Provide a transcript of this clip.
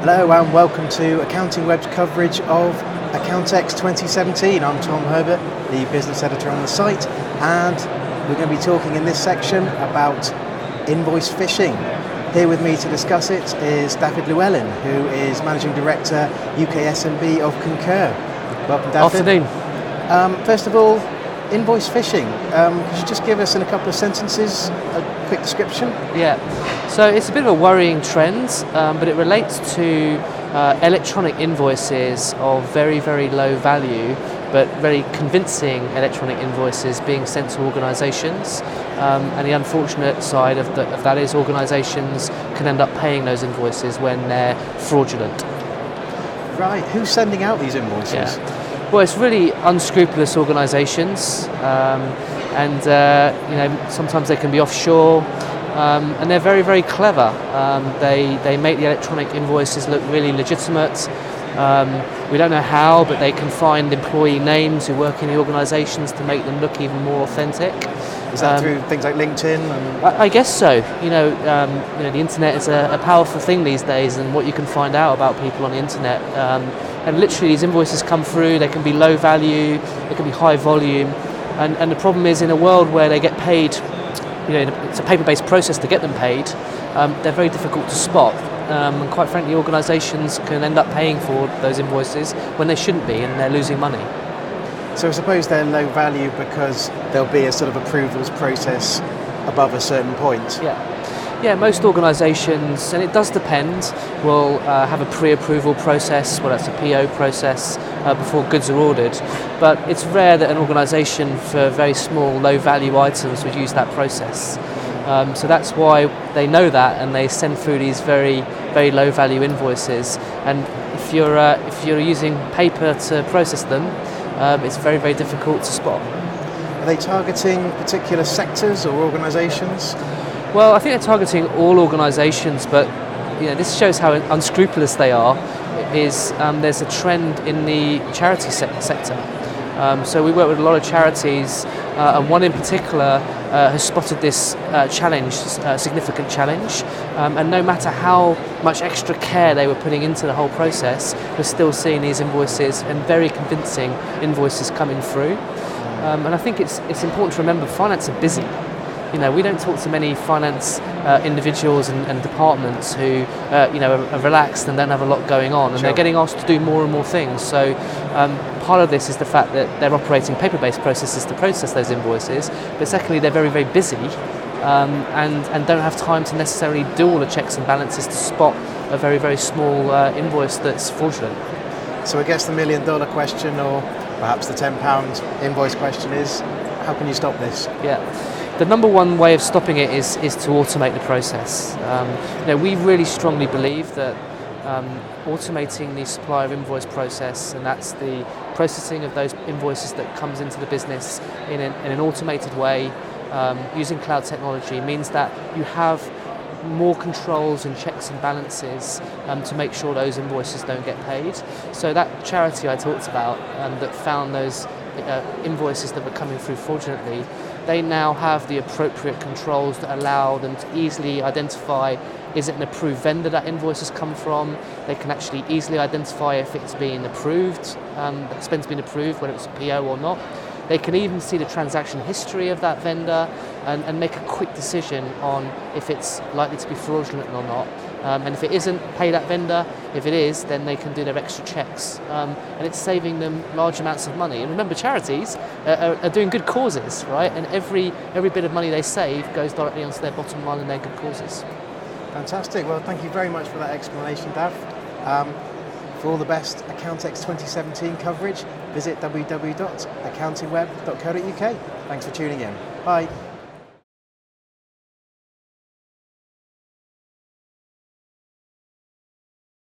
Hello and welcome to AccountingWEB's coverage of Accountex 2017. I'm Tom Herbert, the business editor on the site, and we're going to be talking in this section about invoice phishing. Here with me to discuss it is Dafydd Llewellyn, who is Managing Director, UK SMB of Concur. Welcome, Dafydd. Afternoon. First of all, invoice phishing. Could you just give us in a couple of sentences a quick description? Yeah, so it's a bit of a worrying trend, but it relates to electronic invoices of very, very low value, but very convincing electronic invoices being sent to organisations. And the unfortunate side of that is organisations can end up paying those invoices when they're fraudulent. Right, who's sending out these invoices? Yeah. Well, it's really unscrupulous organisations, and sometimes they can be offshore, and they're very, very clever. They make the electronic invoices look really legitimate. We don't know how, but they can find employee names who work in the organisations to make them look even more authentic. Is that through things like LinkedIn? I guess so. The internet is a powerful thing these days, and what you can find out about people on the internet. And literally these invoices come through, they can be low value, they can be high volume, and the problem is in a world where they get paid, it's a paper-based process to get them paid, they're very difficult to spot, and quite frankly organisations can end up paying for those invoices when they shouldn't be and they're losing money. So I suppose they're low value because there'll be a sort of approvals process above a certain point. Yeah, most organisations, and it does depend, will have a pre-approval process, well that's a PO process, before goods are ordered. But it's rare that an organisation for very small, low-value items would use that process. So that's why they know that, and they send through these very, very low-value invoices. And if you're using paper to process them, it's very, very difficult to spot. Are they targeting particular sectors or organisations? Well, I think they're targeting all organisations, but this shows how unscrupulous they are. There's a trend in the charity sector. So we work with a lot of charities, and one in particular has spotted this significant challenge, and no matter how much extra care they were putting into the whole process, we're still seeing these invoices and very convincing invoices coming through. And I think it's important to remember finance are busy. We don't talk to many finance individuals and departments who are relaxed and don't have a lot going on, and Sure. They're getting asked to do more and more things. So part of this is the fact that they're operating paper-based processes to process those invoices, but secondly they're very, very busy and don't have time to necessarily do all the checks and balances to spot a very, very small invoice that's fraudulent. So I guess the $1 million question, or perhaps the £10 invoice question, is how can you stop this? Yeah. The number one way of stopping it is to automate the process. We really strongly believe that automating the supplier invoice process, and that's the processing of those invoices that comes into the business in an automated way using cloud technology, means that you have more controls and checks and balances to make sure those invoices don't get paid. So that charity I talked about that found those invoices that were coming through fraudulently, they now have the appropriate controls that allow them to easily identify, is it an approved vendor that invoice has come from? They can actually easily identify if it's been approved, the spend's been approved, whether it's a PO or not. They can even see the transaction history of that vendor and make a quick decision on if it's likely to be fraudulent or not. And if it isn't, pay that vendor. If it is, then they can do their extra checks. And it's saving them large amounts of money. And remember, charities are doing good causes, right? And every bit of money they save goes directly onto their bottom line and their good causes. Fantastic. Well, thank you very much for that explanation, Dav. For all the best Accountex 2017 coverage, visit www.accountingweb.co.uk. Thanks for tuning in. Bye.